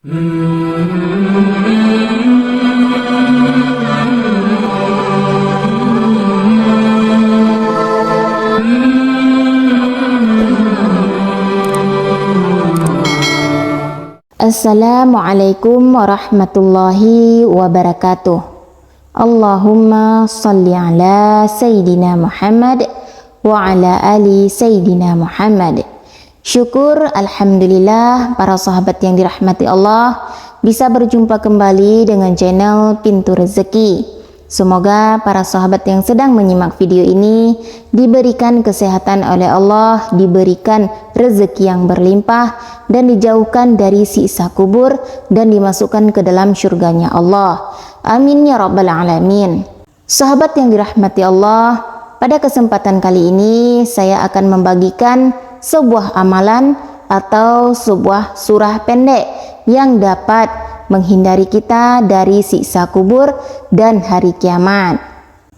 Assalamualaikum warahmatullahi wabarakatuh. Allahumma salli ala Sayyidina Muhammad wa ala ali Sayyidina Muhammad. Syukur alhamdulillah para sahabat yang dirahmati Allah bisa berjumpa kembali dengan channel Pintu Rezeki. Semoga para sahabat yang sedang menyimak video ini diberikan kesehatan oleh Allah, diberikan rezeki yang berlimpah, dan dijauhkan dari siksa kubur, dan dimasukkan ke dalam surganya Allah. Amin ya rabbal alamin. Sahabat yang dirahmati Allah, pada kesempatan kali ini saya akan membagikan sebuah amalan atau sebuah surah pendek yang dapat menghindari kita dari siksa kubur dan hari kiamat.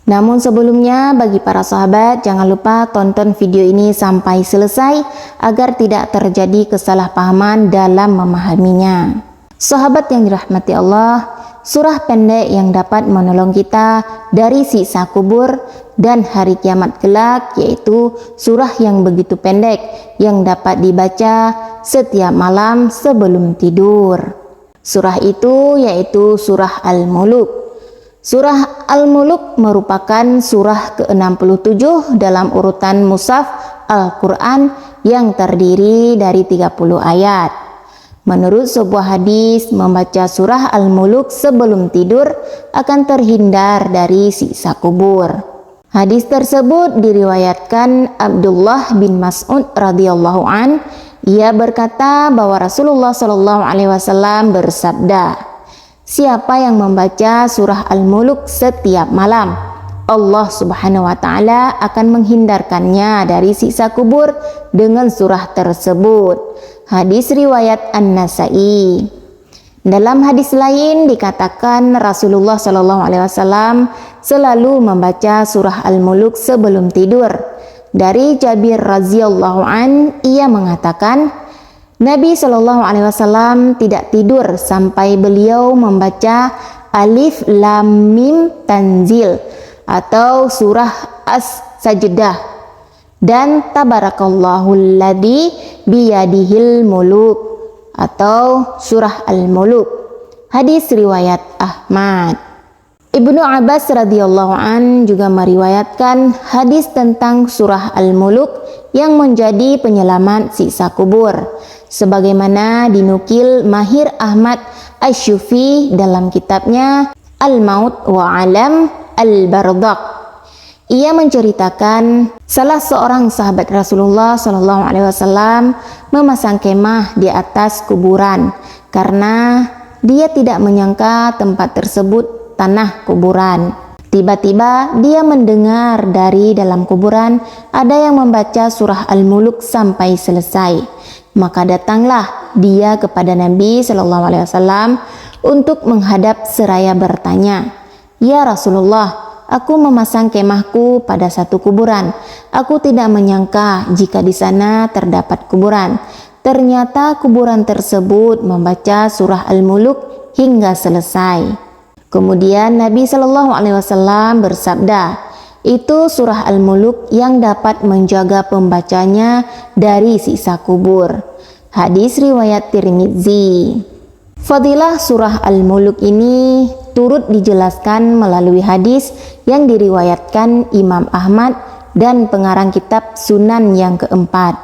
Namun sebelumnya, bagi para sahabat jangan lupa tonton video ini sampai selesai agar tidak terjadi kesalahpahaman dalam memahaminya. Sahabat yang dirahmati Allah, surah pendek yang dapat menolong kita dari siksa kubur dan hari kiamat kelak yaitu surah yang begitu pendek yang dapat dibaca setiap malam sebelum tidur. Surah itu yaitu surah Al-Muluk. Surah Al-Muluk merupakan surah ke-67 dalam urutan mushaf Al-Quran yang terdiri dari 30 ayat. Menurut sebuah hadis, membaca surah Al-Muluk sebelum tidur akan terhindar dari siksa kubur. Hadis tersebut diriwayatkan Abdullah bin Mas'ud radhiyallahu an. Ia berkata bahwa Rasulullah Shallallahu Alaihi Wasallam bersabda, siapa yang membaca surah Al-Muluk setiap malam, Allah Subhanahu Wa Taala akan menghindarkannya dari siksa kubur dengan surah tersebut. Hadis riwayat An-Nasai. Dalam hadis lain dikatakan Rasulullah Shallallahu Alaihi Wasallam selalu membaca surah Al-Muluk sebelum tidur. Dari Jabir radhiyallahu an, ia mengatakan, Nabi Shallallahu Alaihi Wasallam tidak tidur sampai beliau membaca Alif Lam Mim Tanzil atau surah As-Sajdah dan Tabarakallahu alladzi biyadihil muluk atau surah Al-Muluk. Hadis riwayat Ahmad. Ibnu Abbas radhiyallahu an juga meriwayatkan hadis tentang surah Al-Muluk yang menjadi penyelamat siksa kubur, sebagaimana dinukil Mahir Ahmad Asy-Syufi dalam kitabnya Al-Maut wa Alam Al-Bardaq. Ia menceritakan salah seorang sahabat Rasulullah Shallallahu Alaihi Wasallam memasang kemah di atas kuburan karena dia tidak menyangka tempat tersebut tanah kuburan. Tiba-tiba dia mendengar dari dalam kuburan ada yang membaca surah Al-Muluk sampai selesai. Maka datanglah dia kepada Nabi Shallallahu Alaihi Wasallam untuk menghadap seraya bertanya, ya Rasulullah, aku memasang kemahku pada satu kuburan. Aku tidak menyangka jika di sana terdapat kuburan. Ternyata kuburan tersebut membaca surah Al-Muluk hingga selesai. Kemudian Nabi Shallallahu Alaihi Wasallam bersabda, itu surah Al-Muluk yang dapat menjaga pembacanya dari siksa kubur. Hadis riwayat Tirmidzi. Fadilah surah Al-Muluk ini turut dijelaskan melalui hadis yang diriwayatkan Imam Ahmad dan pengarang kitab Sunan yang keempat.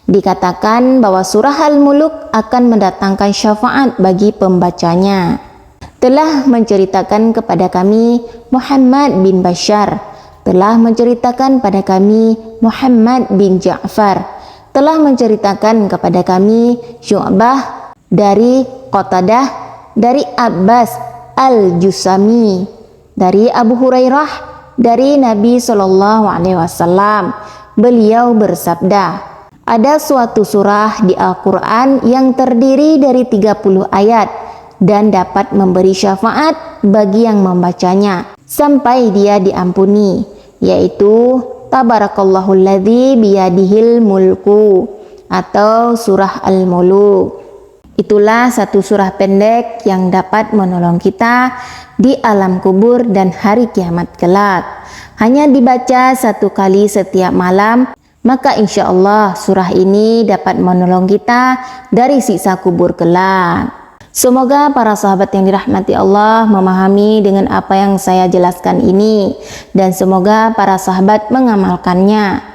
Dikatakan bahwa surah Al-Muluk akan mendatangkan syafaat bagi pembacanya. Telah menceritakan kepada kami Muhammad bin Bashar, telah menceritakan pada kami Muhammad bin Ja'far, telah menceritakan kepada kami Syu'bah dari Qatadah, dari Abbas Al-Jusami, dari Abu Hurairah, dari Nabi Shallallahu Alaihi Wasallam. Beliau bersabda, ada suatu surah di Al-Quran yang terdiri dari 30 ayat dan dapat memberi syafaat bagi yang membacanya sampai dia diampuni, yaitu Tabarakallahu alladzi biyadihil mulku atau surah Al-Muluk. Itulah satu surah pendek yang dapat menolong kita di alam kubur dan hari kiamat kelak. Hanya dibaca satu kali setiap malam, maka insya Allah surah ini dapat menolong kita dari siksa kubur kelak. Semoga para sahabat yang dirahmati Allah memahami dengan apa yang saya jelaskan ini, dan semoga para sahabat mengamalkannya.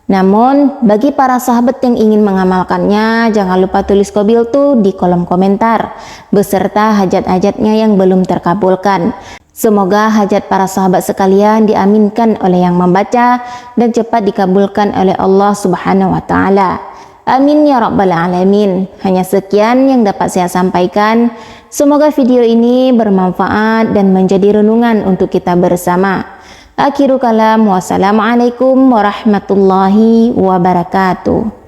Namun bagi para sahabat yang ingin mengamalkannya, jangan lupa tulis qabiltu di kolom komentar beserta hajat-hajatnya yang belum terkabulkan. Semoga hajat para sahabat sekalian diaminkan oleh yang membaca dan cepat dikabulkan oleh Allah Subhanahu wa taala. Amin ya rabbal alamin. Hanya sekian yang dapat saya sampaikan. Semoga video ini bermanfaat dan menjadi renungan untuk kita bersama. Akhiru kalam, wassalamualaikum warahmatullahi wabarakatuh.